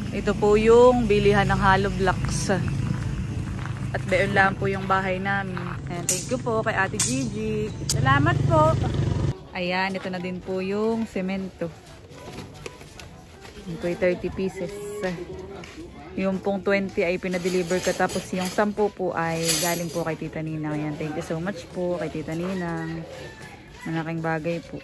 Ito po yung bilihan ng hollow blocks. At beon lang po yung bahay namin. Ayan, thank you po kay Ate Gigi. Salamat po. Ayan, ito na din po yung semento. Ito ay 30 pieces. Yung pong 20 ay pinadeliver ko. Tapos yung 10 po ay galing po kay Tita Ninang. Ayan, thank you so much po kay Tita Ninang. Malaking bagay po.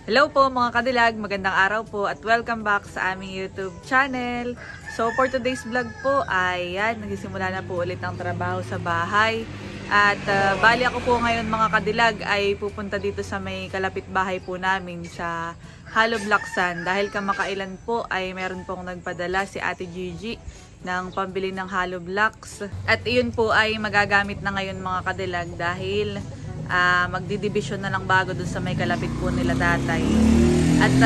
Hello po mga kadilag, magandang araw po at welcome back sa aming YouTube channel. So for today's vlog po ay yan, nagsisimula na po ulit ng trabaho sa bahay. At bali ako po ngayon mga kadilag ay pupunta dito sa may kalapit bahay po namin sa Hollow Blocksan. Dahil kamakailan po ay meron pong nagpadala si Ate Gigi ng pambili ng hollow blocks. At iyon po ay magagamit na ngayon mga kadilag dahil magdidibisyon na lang bago dun sa may kalapit po nila tatay. At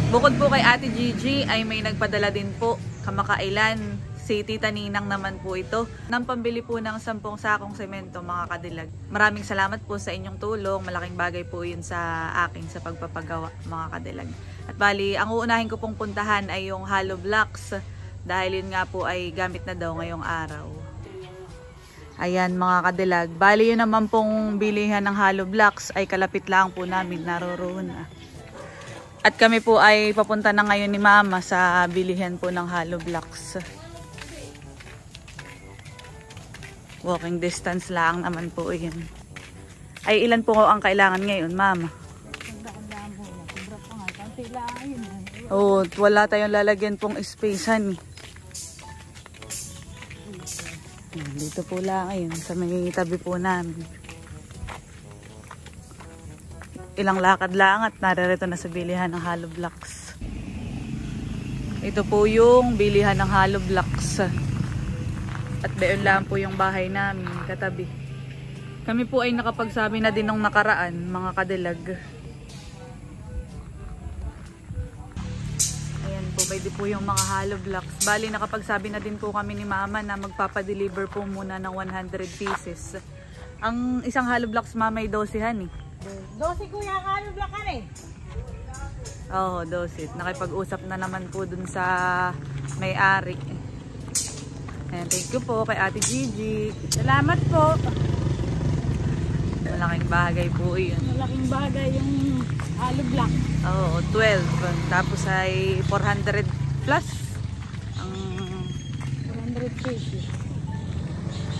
bukod po kay Ate Gigi ay may nagpadala din po kamakailan si Tita Ninang naman po ito ng pambili po ng 10 sakong semento mga kadilag. Maraming salamat po sa inyong tulong, malaking bagay po yun sa akin sa pagpapagawa mga kadilag. At bali ang uunahin ko pong puntahan ay yung hollow blocks dahil yun nga po ay gamit na daw ngayong araw. Ayan mga kadilag, bali yun naman pong bilihan ng hollow blocks ay kalapit lang po namin, naroroon na. At kami po ay papunta na ngayon ni Mama sa bilihan po ng hollow blocks. Walking distance lang naman po yun. Ay ilan po ang kailangan ngayon Mama? Oh, wala tayong lalagyan pong spacean eh. Dito po lang ngayon sa may tabi po namin. Ilang lakad lang at narito na sa bilihan ng hollow blocks. Ito po yung bilihan ng hollow blocks. At beon lang po yung bahay namin katabi. Kami po ay nakapagsabi na din nung nakaraan mga kadilag. Pwede po yung mga hollow blocks. Bali, nakapagsabi na din po kami ni Mama na magpapadeliver po muna ng 100 pieces. Ang isang hollow blocks, Mama, ay 12 eh. 12 kuya ang hollow block eh. Oo, 12. Nakipag-usap na naman po dun sa may-ari. Thank you po kay Ate Gigi. Salamat po. Malaking bagay po yun. Malaking bagay yung hollow block. Oo, 12. Tapos ay 400 plus. Ang 400 pesos.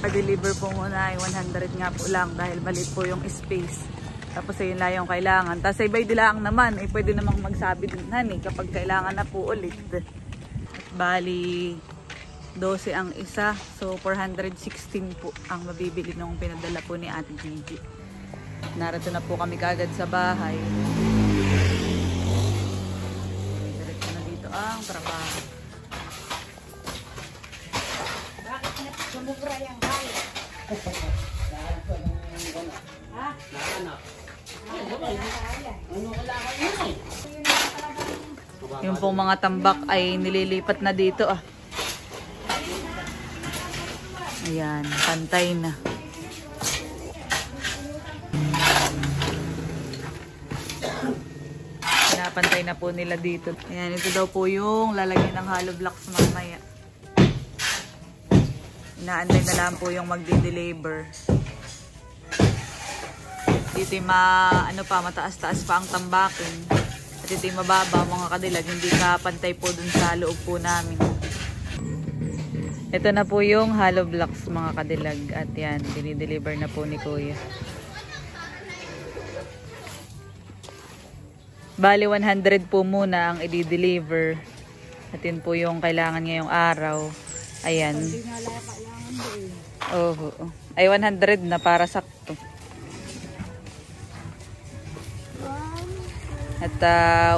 Pa-deliver po muna ay 100 nga po lang dahil maliit po yung space. Tapos ayun lang yung kailangan. Tapos ay bay dilaang naman, ay pwede namang magsabi din kapag kailangan na po ulit. At bali 12 ang isa. So 416 po ang mabibili nung pinadala po ni Ate Gigi. Narito na po kami kagad sa bahay. Diretso na dito ang trabaho. Bakit na sumubra yung bayo? Ha? Yung pong mga tambak ay nililipat na dito Ayan, pantay na. Pinapantay na po nila dito. Ayan, ito daw po yung lalagyan ng hollow blocks mamaya. Inaantay na lang po yung magdi-deliver. Dito yung mataas-taas pa ang tambakin. At ito yung mababa mga kadilag. Hindi ka pantay po dun sa loob po namin. Ito na po yung hollow blocks mga kadilag. At yan, dinideliver na po ni Kuya. Bali 100 po muna ang i-deliver. At yun po yung kailangan ngayong araw. Ayan. Ay 100 na para sakto. At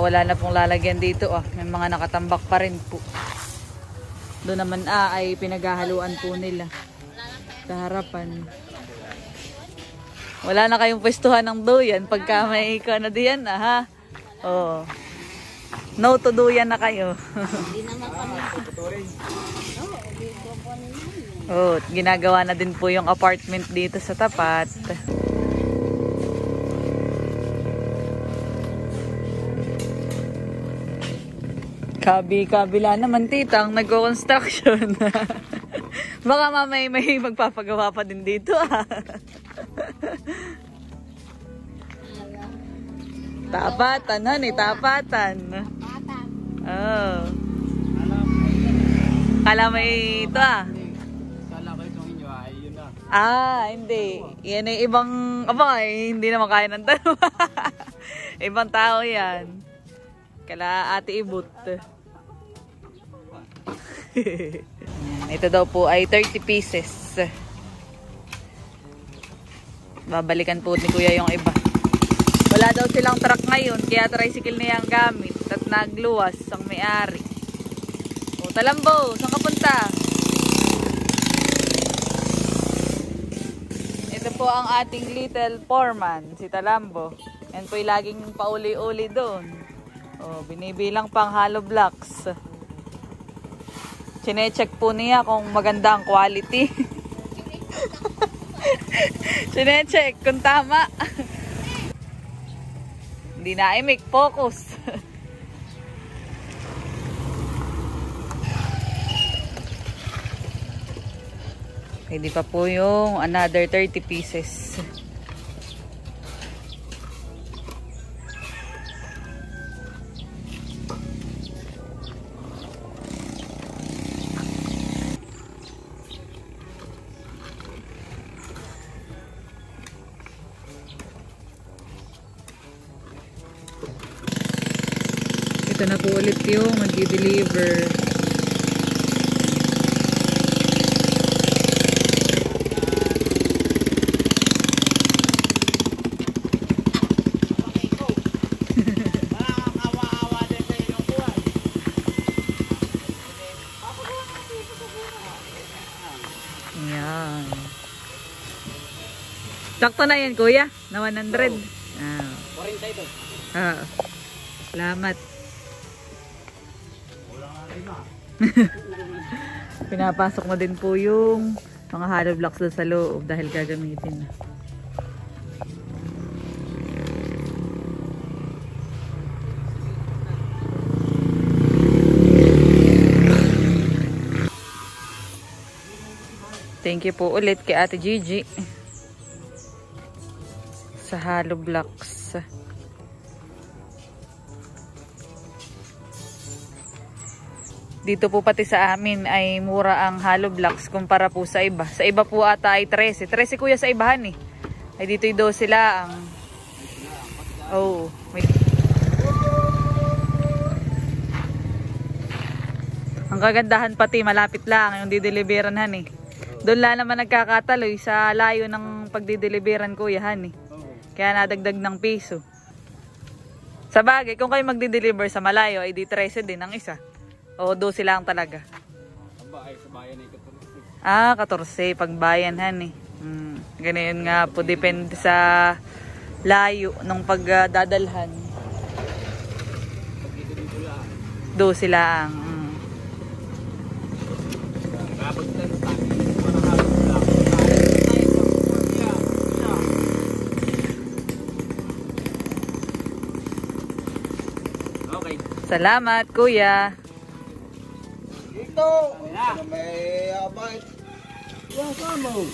wala na pong lalagyan dito. May mga nakatambak pa rin po. Doon naman ay pinaghahaluan po nila. Sa harapan. Wala na kayong pwestuhan ng duyan pagka may na diyan ha. Oh. No to duyan na kayo. Hindi naman kami Oh, ginagawa na din po yung apartment dito sa tapat. Kabila naman titang nagko-construction. Baka mamay may magpapagawa pa din dito ah. Tapatan, honey, tapatan. Oh. Kala may ito ah. Kala ko itong inyo ay yun na. Ah, hindi. Yan ay ibang, hindi naman kaya ng dalawa. Ibang tao yan. Kala Ate Ibut. Ito daw po ay 30 pieces. Babalikan po ni Kuya yung iba. Wala daw silang truck ngayon, kaya tricycle na yung gamit. At nagluwas ang may-ari. O, Talambo, saan ka punta? Ito po ang ating little foreman, si Talambo. Yan po yung laging pauli-uli doon. O, binibilang pang hollow blocks. Chine-check po niya kung maganda ang quality. Chine-check kung tama. Hindi na i-make focus. Pwede pa po yung another 30 pieces. Ito na po ulit yung mag-deliver. Yan. Sakto na yan, kuya. Na 100. Ah. 40 ito. Ah. Salamat. Pinapasok na din po yung mga hollow blocks doon sa loob dahil gagamitin na. Thank you po ulit kay Ate Gigi sa hollow blocks. Dito po pati sa amin ay mura ang hollow blocks kumpara po sa iba. Sa iba po ata ay 13. 13 kuya sa ibahan eh. Ay dito yung 12 lang. Oh, may... Ang kagandahan pati malapit lang yung dideliveran han eh. Doon lang naman nagkakataloy sa layo ng pagdideliveran kuya han eh. Kaya nadagdag ng piso. Sa bagay, kung kayo magdi-deliver sa malayo ay di 13 din ang isa. O 12 lang talaga. Ay, sa bayan ay 14. Ah, 14 pagbayan han eh. Ganyan nga po, depende sa layo ng pagdadalhan. 12 lang. Okay. Salamat kuya.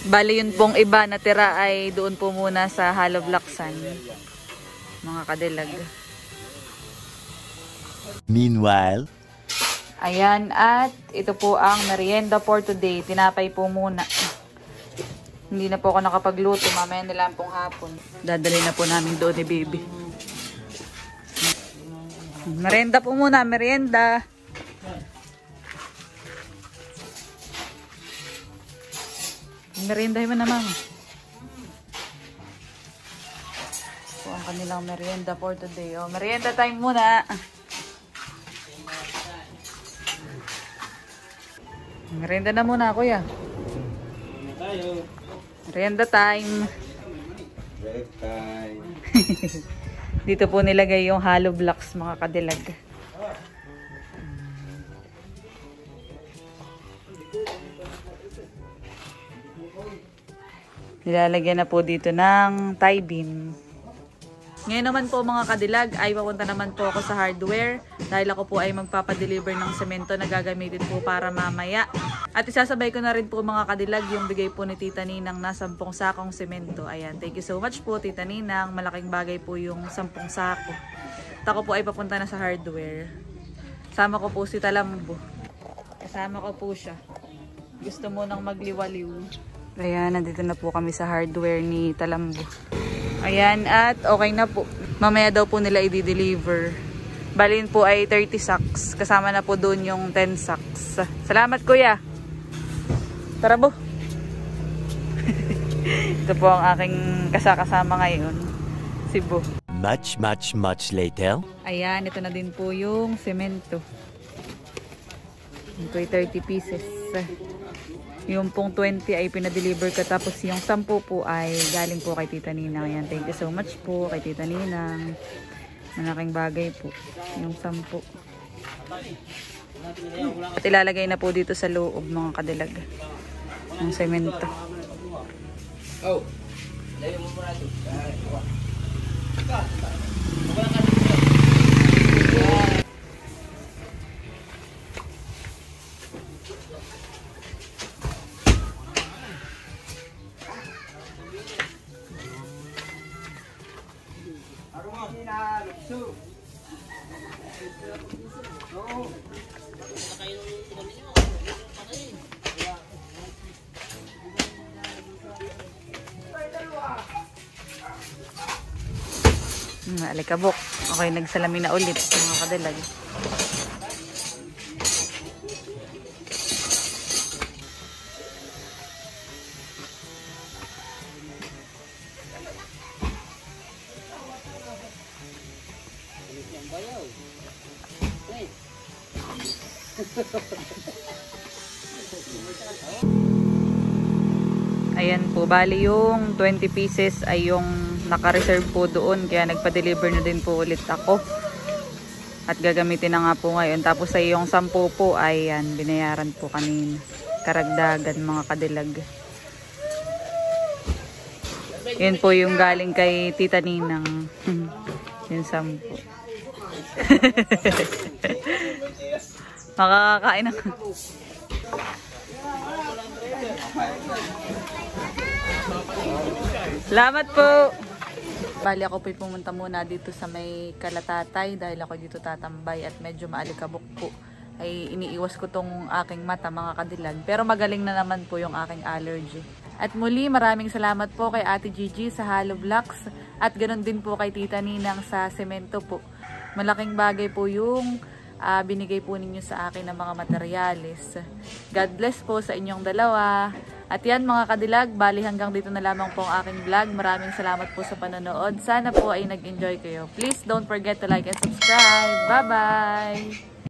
Bali yun pong iba na tira ay doon po muna sa hollow blocksan. Mga kadilag. Meanwhile, Ayan, at ito po ang merienda for today. Tinapay po muna. Hindi na po ako nakapagluto. Mamaya na lang pong hapon. Dadali na po namin doon ni baby. Merienda po muna, merienda. Meriendahin mo na, mama. So, ang kanilang merienda for today. O, merienda time muna. Merienda na muna, kuya. Merienda time. Break time. Dito po nilagay yung hollow blocks, mga kadilag. Nilalagyan na po dito ng tie beam. Ngayon naman po mga kadilag ay papunta naman po ako sa hardware dahil ako po ay magpapadeliver ng semento na gagamitin po para mamaya. At isasabay ko na rin po mga kadilag yung bigay po ni Tita Ninang na 10 sakong semento. Ayan, thank you so much po Tita Ninang. Malaking bagay po yung 10 sako. At ako po ay papunta na sa hardware. Kasama ko po si Talambo. Kasama ko po siya. Gusto mo nang magliwaliw. Ayan, nandito na po kami sa hardware ni Talambo. Ayan, at okay na po. Mamaya daw po nila i-deliver. Balin po ay 30 sacks. Kasama na po doon yung 10 sacks. Salamat kuya. Tara po. Ito po ang aking kasama ngayon. Si Bo. Much later. Ayan, ito na din po yung semento. Ito ay 30 pieces. Yung pong 20 ay pinadeliver ko. Tapos yung 10 po ay galing po kay Tita Ninang. Ayan, thank you so much po kay Tita Ninang. Malaking bagay po. Yung 10. At ilalagay na po dito sa loob mga kadilag. Ang semento. Oh. Layo mo muna ito. Alikabok. Okay, nagsalamin na ulit mga kadilag. Ayan po, bali yung 20 pieces ay yung naka-reserve po doon. Kaya nagpa-deliver na din po ulit ako. At gagamitin na nga po ngayon. Tapos ay yung 10 po ay yan, binayaran po kanina. Karagdagan mga kadilag. Yun po yung galing kay Tita Ninang. Yung 10. Makakakain na. Salamat po. Bali ako po'y pumunta muna dito sa may Kalatatay dahil ako dito tatambay at medyo maalikabok po. Ay iniiwas ko tong aking mata mga kadilag. Pero magaling na naman po yung aking allergy. At muli maraming salamat po kay Ate Gigi sa Hollow Blocks at ganoon din po kay Tita Ninang sa semento po. Malaking bagay po yung binigay po ninyo sa akin ng mga materyales. God bless po sa inyong dalawa. At yan mga kadilag, bali hanggang dito na lamang po ang aking vlog. Maraming salamat po sa panonood. Sana po ay nag-enjoy kayo. Please don't forget to like and subscribe. Bye-bye!